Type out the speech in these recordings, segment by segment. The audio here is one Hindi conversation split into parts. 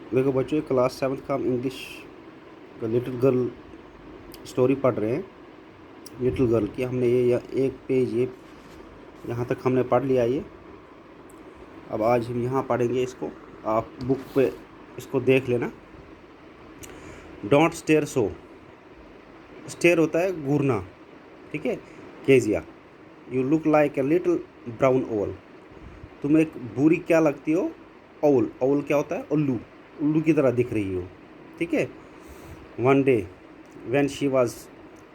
देखो बच्चों, क्लास 7th का हम इंग्लिश लिटिल गर्ल स्टोरी पढ़ रहे हैं। लिटिल गर्ल की हमने ये एक पेज ये यहाँ तक हमने पढ़ लिया ये। अब आज हम यहाँ पढ़ेंगे इसको। आप बुक पे इसको देख लेना। Don't stare so. स्टेयर होता है घूरना, ठीक है। Kezia, you look like a little brown Oval. तुम एक बुरी क्या लगती हो? ओवल। ओवल क्या होता है? उल्लू। उल्लू की तरह दिख रही हो, ठीक है। One day when she was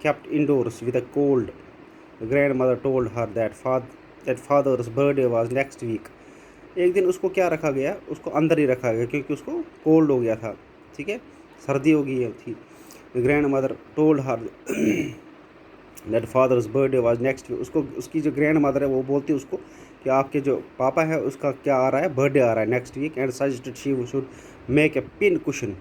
kept indoors with a cold, the grandmother told her that father's birthday was next week. एक दिन उसको क्या रखा गया? उसको अंदर ही रखा गया क्योंकि उसको कोल्ड हो गया था, ठीक है, सर्दी हो गई थी। The grandmother told her that father's birthday was next week. उसको उसकी जो ग्रैंड मदर है वो बोलती है उसको कि आपके जो पापा है उसका क्या आ रहा है, बर्थडे आ रहा है next week, and suggested she should make a pin cushion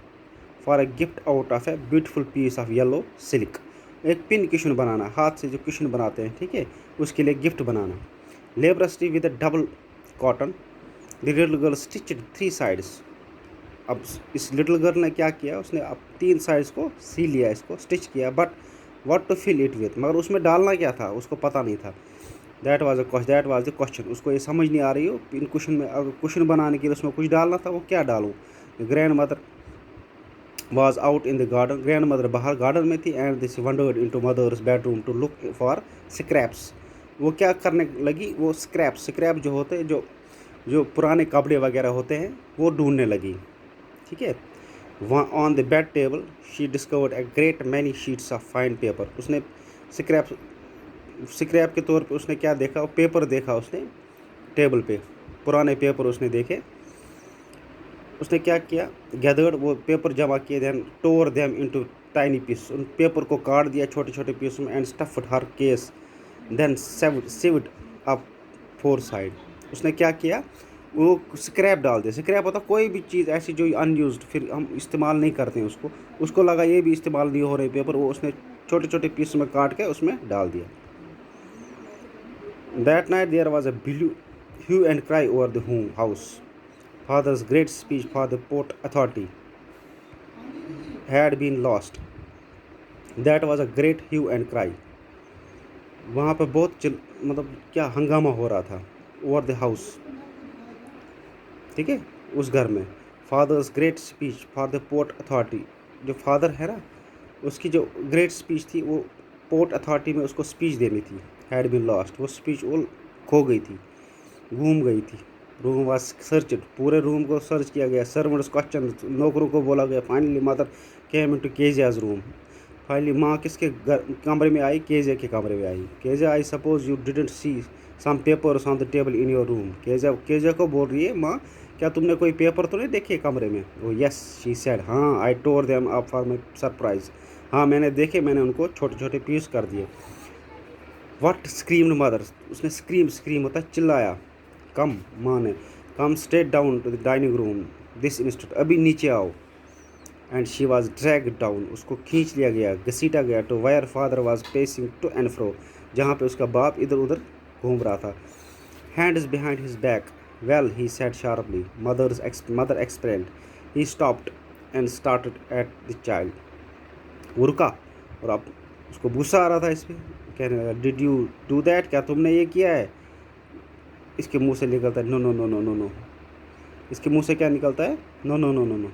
for a gift out of a beautiful piece of yellow silk. एक पिन कुशन बनाना, हाथ से जो कुशन बनाते हैं, ठीक है, उसके लिए गिफ्ट बनाना। लेबरस्टी with a double cotton, the little girl stitched 3 sides. अब इस लिटिल गर्ल ने क्या किया, उसने अब 3 साइड्स को सी लिया, इसको स्टिच किया। But what to fill it with, मगर उसमें डालना क्या था उसको पता नहीं था। That was the question. उसको ये समझ नहीं आ रही हो पिन कुशन में, अगर कुशन बनाने के लिए उसमें कुछ डालना था, वो क्या डालूँ। Grand mother was out in the garden. Grandmother बाहर गार्डन में थी, and this wandered into mother's bedroom to look for scraps. वो क्या करने लगी? वो स्क्रैप जो होते हैं, जो पुराने कपड़े वगैरह होते हैं, वो ढूंढने लगी, ठीक है। वहाँ on the bed table she discovered a great many sheets of fine paper. उसने स्क्रैप के तौर पे उसने क्या देखा? वो पेपर देखा उसने टेबल पे, पुराने पेपर उसने देखे। उसने क्या किया? गैदर्ड, वो पेपर जमा किए, then tore them into tiny piece. उन पेपर को काट दिया छोटे छोटे पीस में, and stuffed her case, then sewed up 4 side. उसने क्या किया? वो स्क्रैप डाल दिया। स्क्रैप होता कोई भी चीज़ ऐसी जो अनयूज्ड, फिर हम इस्तेमाल नहीं करते हैं उसको लगा ये भी इस्तेमाल नहीं हो रहे पेपर, वो उसने छोटे छोटे पीस में काट के उसमें डाल दिया। That night there was a hue and cry over the house. Father's great speech for the Port Authority had been lost. That was a great hue and cry. वहाँ पे बहुत मतलब क्या हंगामा हो रहा था ओवर द हाउस, ठीक है, उस घर में। Fathers great speech for the port authority, जो फादर है ना, उसकी जो ग्रेट स्पीच थी वो पोर्ट अथॉरिटी में उसको स्पीच देनी थी, हैड बीन लॉस्ट। वो स्पीच वो खो गई थी, घूम गई थी। रूम वाज सर्चड, पूरे रूम को सर्च किया गया। सर्वेंट्स क्वेश्चन, नौकरों को बोला गया। Finally mother came into Kezia's room. Finally माँ किसके कमरे में आई? केजिया के कमरे में आई। Kezia, I suppose you didn't see some papers on the table in your room. Kezia को बोल रही है माँ, क्या तुमने कोई पेपर तो नहीं देखे कमरे में? वो यस शी सेड, हाँ, I tore them up for my surprise. हाँ मैंने देखे, मैंने उनको छोटे छोटे पीस कर दिए। व्हाट स्क्रीम्ड मदर, उसने स्क्रीम होता है चिल्लाया। कम, माँ ने, come straight down to the dining room this instant, अभी नीचे आओ। And she was drag down, उसको खींच लिया गया, घसीटा गया, to where father was pacing to and fro, जहाँ पे उसका बाप इधर उधर घूम रहा था। Hand is behind his back, well he said sharply, mother explained. He stopped and started at the child. वो रुका और अब उसको गुस्सा आ रहा था इस पर। कहने लगा, डिड यू डू दैट, क्या तुमने ये किया है? इसके मुंह से निकलता है no no no no no no. इसके मुंह से क्या निकलता है? No no no no no.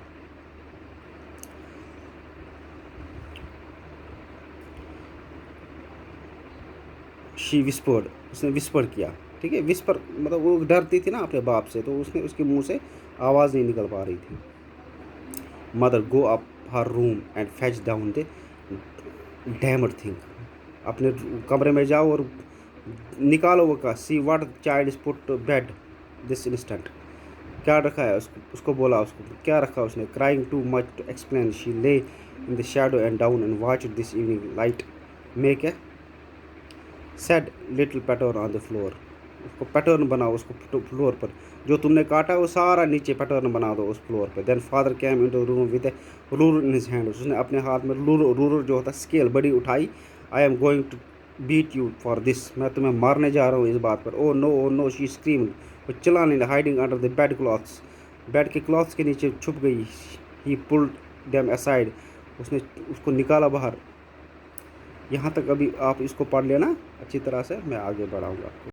She whispered, उसने विस्पर किया, ठीक है। विस्पर मतलब वो डरती थी ना अपने बाप से, तो उसने उसके मुंह से आवाज़ नहीं निकल पा रही थी। Mother go up her room and fetch down the damned thing. अपने कमरे में जाओ और निकालो वो का। See what child is put to bed this instant. क्या रखा है उसको बोला, उसको क्या रखा उसने। Crying too much to explain, she lay in the shadow and down and watch this evening light make a sad little pattern on the floor. उसको पैटर्न बनाओ उसको फ्लोर पर, जो तुमने काटा वो सारा नीचे पैटर्न बना दो उस फ्लोर पर। Then father came into room with a ruler in his hand. उसने अपने हाथ में रूलर जो होता है स्केल बड़ी उठाई। I am going to beat you for this, मैं तुम्हें मारने जा रहा हूँ इस बात पर। ओ नो शी स्क्रीम्ड, वो चिल्लाने लगी। Hiding under the bed clothes, bed के क्लॉथ्स के नीचे छुप गई। ही पुल्ड देम असाइड, उसने उसको निकाला बाहर। यहाँ तक अभी आप इसको पढ़ लेना अच्छी तरह से, मैं आगे बढ़ाऊँगा।